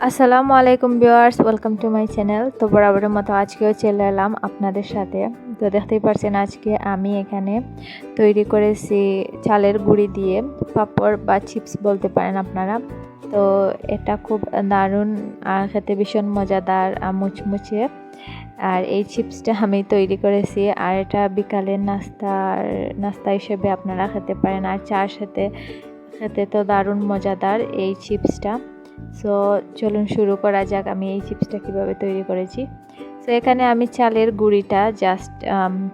আসসালামু আলাইকুম viewers, welcome to my channel. তো বরাবরের মতো আজকেও চলে এলাম আপনাদের সাথে। তো দেখতেই পাচ্ছেন আজকে আমি এখানে তৈরি করেছি চালের গুঁড়ি দিয়ে পাঁপড় বা চিপস বলতে পারেন আপনারা। তো এটা খুব দারুণ আর খেতে ভীষণ মজাদার মুচমুচে। আর এই চিপসটা আমি তৈরি করেছি, আর এটা বিকালের নাস্তা হিসেবে আপনারা খেতে পারেন। আর চার সাথে খেতে তো দারুণ মজাদার এই চিপসটা। সো চলুন শুরু করা যাক আমি এই চিপসটা কিভাবে তৈরি করেছি। সো এখানে আমি চালের গুঁড়িটা জাস্ট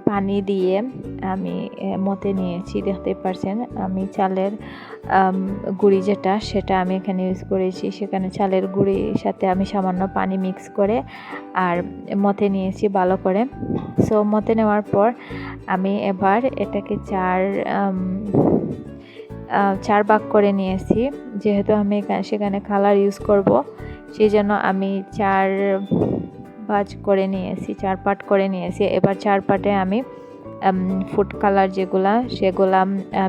পানি দিয়ে আমি মতে নিয়েছি। দেখতেই পারছেন আমি চালের গুঁড়ি সেটা আমি এখানে ইউজ করেছি। সেখানে চালের গুঁড়ির সাথে আমি সামান্য পানি মিক্স করে আর মতে নিয়েছি ভালো করে। সো মতে নেওয়ার পর আমি এবার এটাকে চার ভাগ করে নিয়েছি। যেহেতু আমি সেখানে কালার ইউজ করব, সেই জন্য আমি চার পার্ট করে নিয়েছি। এবার চার পার্টে আমি ফুড কালার সেগুলা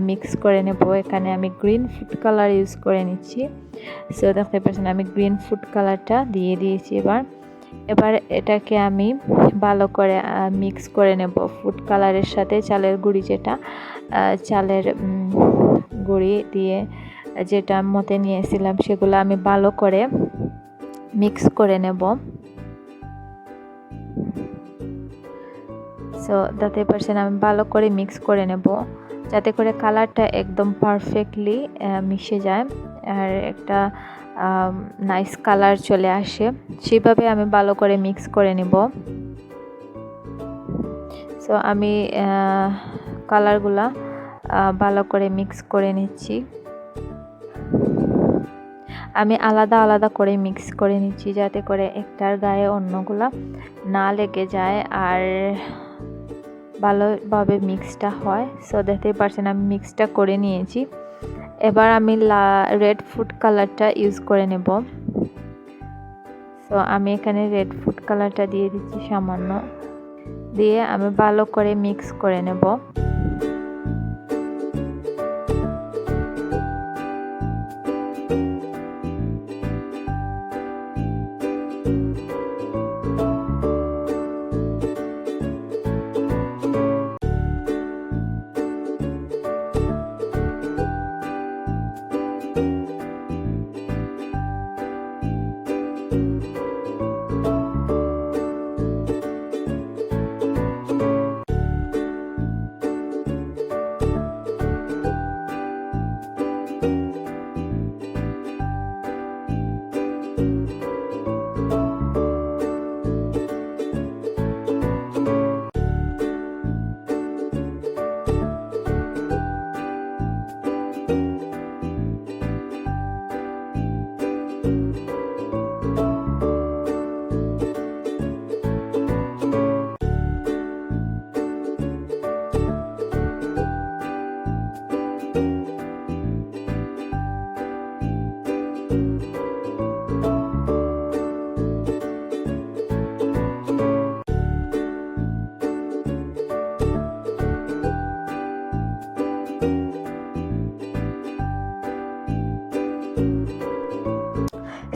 মিক্স করে নেব। এখানে আমি গ্রিন ফুড কালার ইউজ করে নিচ্ছি। সো দেখতে পাচ্ছেন আমি গ্রিন ফুড কালারটা দিয়ে দিয়েছি। এবার এটাকে আমি ভালো করে মিক্স করে নেব ফুড কালারের সাথে চালের গুঁড়ি চালের গুঁড়ি দিয়ে যেটা মতে নিয়েছিলাম সেগুলো আমি ভালো করে মিক্স করে নেব। সো দেখতে পাচ্ছেন আমি ভালো করে মিক্স করে নেব যাতে করে কালারটা একদম পারফেক্টলি মিশে যায় আর একটা নাইস কালার চলে আসে। সেভাবে আমি ভালো করে মিক্স করে নেব। সো আমি কালারগুলা ভালো করে মিক্স করে নিচ্ছি। আমি আলাদা আলাদা করে মিক্স করে নিচ্ছি যাতে করে একটার গায়ে অন্যগুলা না লেগে যায় আর ভালোভাবে মিক্সটা হয়। সো দেখতেই পারছেন আমি মিক্সটা করে নিয়েছি। এবার আমি রেড ফুড কালারটা ইউজ করে নেব। সো আমি এখানে রেড ফুড কালারটা দিয়ে দিচ্ছি সামান্য, দিয়ে আমি ভালো করে মিক্স করে নেব।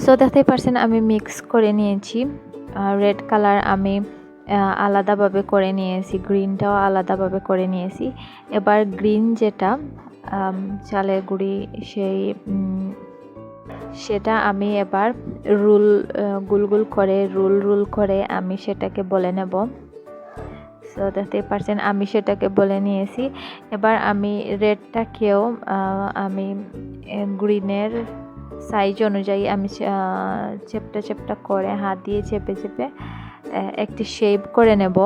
সো দেখতেই পারছেন আমি মিক্স করে নিয়েছি। রেড কালার আমি আলাদাভাবে করে নিয়েছি, গ্রিনটাও আলাদাভাবে করে নিয়েছি। এবার গ্রিন যেটা চালের গুঁড়ি সেটা আমি এবার গুল করে রুল করে আমি সেটাকে বলে নেব। সো দেখতেই পারছেন আমি সেটাকে বলে নিয়েছি। এবার আমি রেডটাকেও আমি গ্রিনের সাইজ অনুযায়ী আমি চেপটা করে হাত দিয়ে চেপে একটি শেপ করে নেব।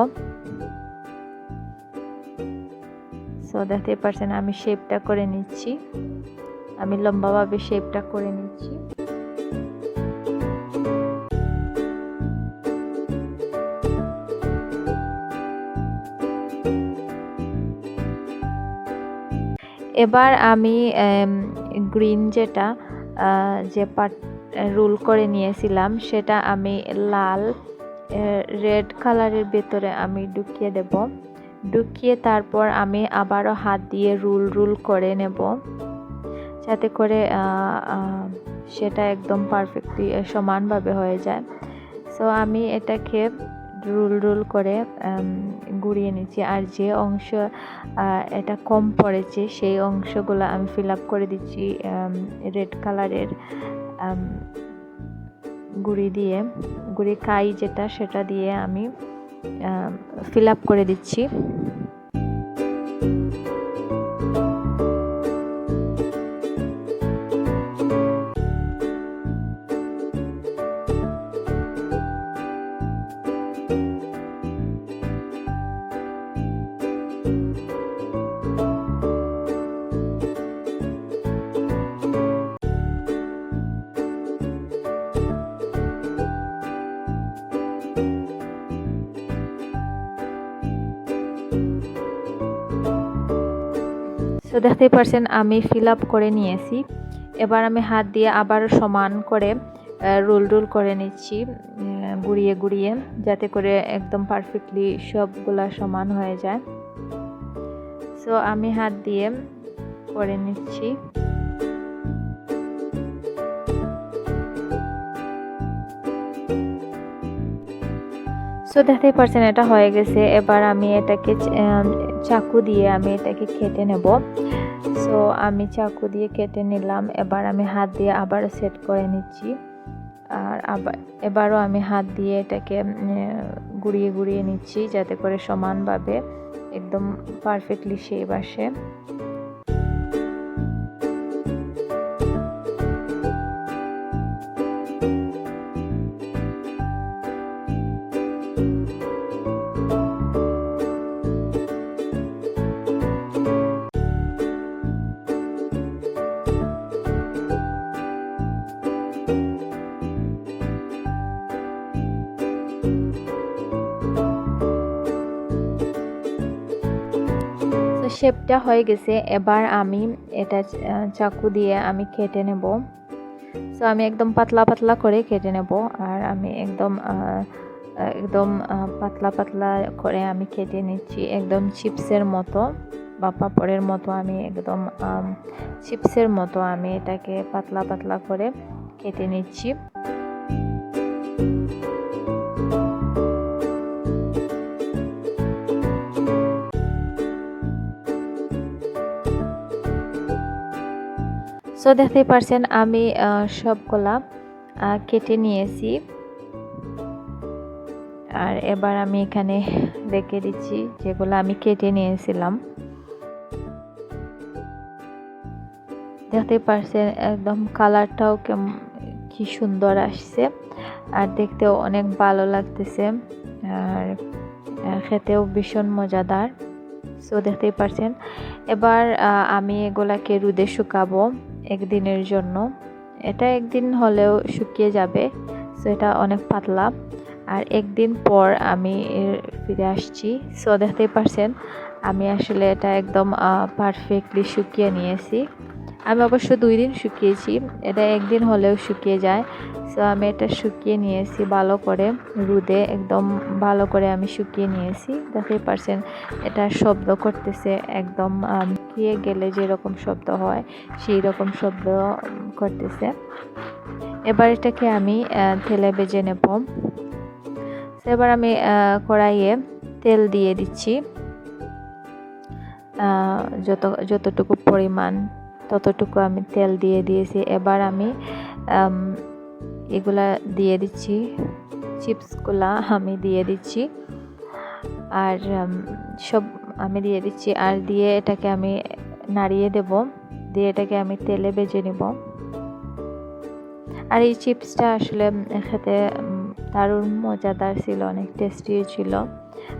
সো দেখতেই পারছেন আমি শেপটা করে নিচ্ছি, আমি লম্বাভাবে শেপটা করে নিচ্ছি। এবার আমি গ্রিন যে পার্ট রোল করে নিয়েছিলাম সেটা আমি রেড কালারের ভেতরে আমি ঢুকিয়ে তারপর আমি আবারও হাত দিয়ে রোল করে নেব যাতে করে সেটা একদম পারফেক্টলি সমানভাবে হয়ে যায়। সো আমি এটাকে রোল করে গুঁড়িয়ে নিচ্ছি। আর যে অংশ এটা কম পড়েছে সেই অংশগুলো আমি ফিল আপ করে দিচ্ছি রেড কালারের গুঁড়ি কাই যেটা, সেটা দিয়ে আমি ফিল আপ করে দিচ্ছি। তো দেখতেই পারছেন আমি ফিল আপ করে নিয়েছি। এবার আমি হাত দিয়ে আবার সমান করে রোল করে নিচ্ছি, গুঁড়িয়ে যাতে করে একদম পারফেক্টলি সবগুলা সমান হয়ে যায়। সো আমি হাত দিয়ে করে নিচ্ছি। সো দেখতেই পারছেন এটা হয়ে গেছে। এবার আমি এটাকে চাকু দিয়ে আমি এটাকে কেটে নেব। সো আমি চাকু দিয়ে কেটে নিলাম। এবার আমি হাত দিয়ে আবারও সেট করে নিচ্ছি। আর এবারও আমি হাত দিয়ে এটাকে গুঁড়িয়ে নিচ্ছি যাতে করে সমানভাবে একদম পারফেক্টলি শেপ আসে। শেপটা হয়ে গেছে। এবার আমি এটা চাকু দিয়ে আমি কেটে নেব। সো আমি একদম পাতলা করে কেটে নেব। আর আমি একদম পাতলা করে আমি কেটে নিচ্ছি, একদম চিপসের মতো বা পাপড়ের মতো। আমি একদম চিপসের মতো আমি এটাকে পাতলা করে কেটে নিচ্ছি। সো দেখতেই পারছেন আমি সবগুলা কেটে নিয়েছি। আর এবার আমি এখানে রেখে দিচ্ছি যেগুলো আমি কেটে নিয়েছিলাম। দেখতেই পারছেন একদম কালারটাও কি সুন্দর আসছে, আর দেখতেও অনেক ভালো লাগতেছে, আর খেতেও ভীষণ মজাদার। সো দেখতেই পারছেন। এবার আমি এগুলাকে রোদে শুকাবো একদিনের জন্য। এটা একদিন হলেও শুকিয়ে যাবে। সো এটা অনেক পাতলা। আর একদিন পর আমি ফিরে আসছি। সো দেখতেই পারছেন আমি আসলে এটা একদম পারফেক্টলি শুকিয়ে নিয়েছি। আমি অবশ্য 2 দিন শুকিয়েছি, এটা একদিন হলেও শুকিয়ে যায়। সো আমি এটা শুকিয়ে নিয়েছি ভালো করে রোদে, একদম ভালো করে আমি শুকিয়ে নিয়েছি। দেখতেই পারছেন এটা শব্দ করতেছে, একদম শুকিয়ে গেলে যেরকম শব্দ হয় সেই রকম শব্দ করতেছে। এবার এটাকে আমি তেলে ভেজে নেব। এবার আমি কড়াইয়ে তেল দিয়ে দিচ্ছি, যতটুকু পরিমাণ ততটুকু আমি তেল দিয়ে দিয়েছি। এবার আমি এগুলা দিয়ে দিচ্ছি, চিপসগুলা আমি দিয়ে দিচ্ছি, আর সব আমি দিয়ে দিচ্ছি। আর দিয়ে এটাকে আমি নাড়িয়ে দেব, দিয়ে এটাকে আমি তেলে ভেজে নেব। আর এই চিপসটা আসলে খেতে দারুণ মজাদার ছিল, অনেক টেস্টি ছিল।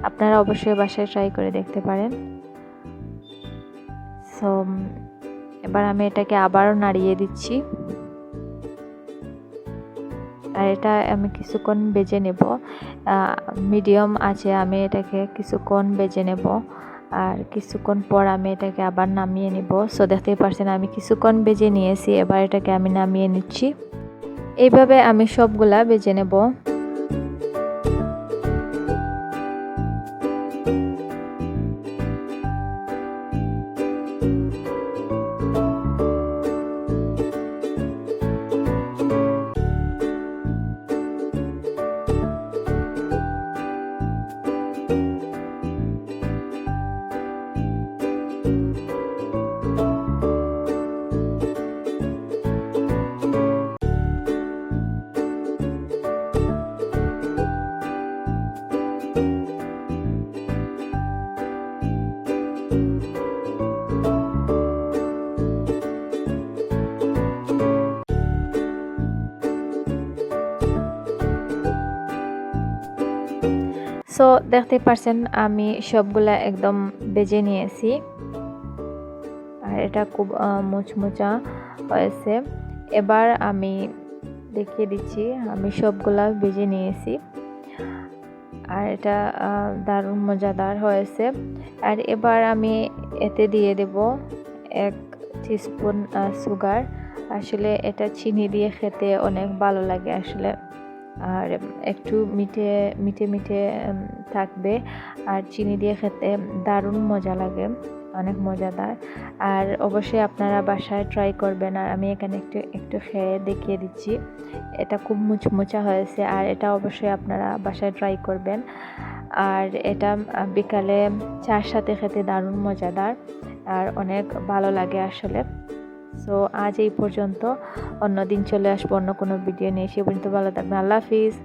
আপনারা অবশ্যই বাসায় ট্রাই করে দেখতে পারেন। সো এবার আমি এটাকে আবারও নাড়িয়ে দিচ্ছি। আর এটা আমি কিছুক্ষণ ভেজে নেব, মিডিয়াম আছে আমি এটাকে কিছুক্ষণ ভেজে নেব। আর কিছুক্ষণ পর আমি এটাকে আবার নামিয়ে নিব। সো দেখতেই পারছেন আমি কিছুক্ষণ ভেজে নিয়েছি, এবার এটাকে আমি নামিয়ে নিচ্ছি। এইভাবে আমি সবগুলা ভেজে নেব। সো দেখতে পারছেন আমি সবগুলা একদম ভেজে নিয়েছি আর এটা খুব মুচমুচা হয়েছে। এবার আমি দেখিয়ে দিচ্ছি আমি সবগুলা ভেজে নিয়েছি আর এটা দারুণ মজাদার হয়েছে। আর এবার আমি এতে দিয়ে দেব 1 টিস্পুন সুগার। আসলে এটা চিনি দিয়ে খেতে অনেক ভালো লাগে আসলে, আর একটু মিঠে থাকবে আর চিনি দিয়ে খেতে দারুণ মজা লাগে, অনেক মজাদার। আর অবশ্যই আপনারা বাসায় ট্রাই করবেন। আর আমি এখানে একটু খেয়ে দেখিয়ে দিচ্ছি, এটা খুব মুচমুচা হয়েছে আর এটা অবশ্যই আপনারা বাসায় ট্রাই করবেন। আর এটা বিকালে চার সাথে খেতে দারুণ মজাদার আর অনেক ভালো লাগে আসলে। সো আজ এই পর্যন্ত, অন্য দিন চলে আসবো অন্য কোনো ভিডিও নিয়ে। সে পর্যন্ত ভালো থাকবেন। আল্লাহ হাফিজ।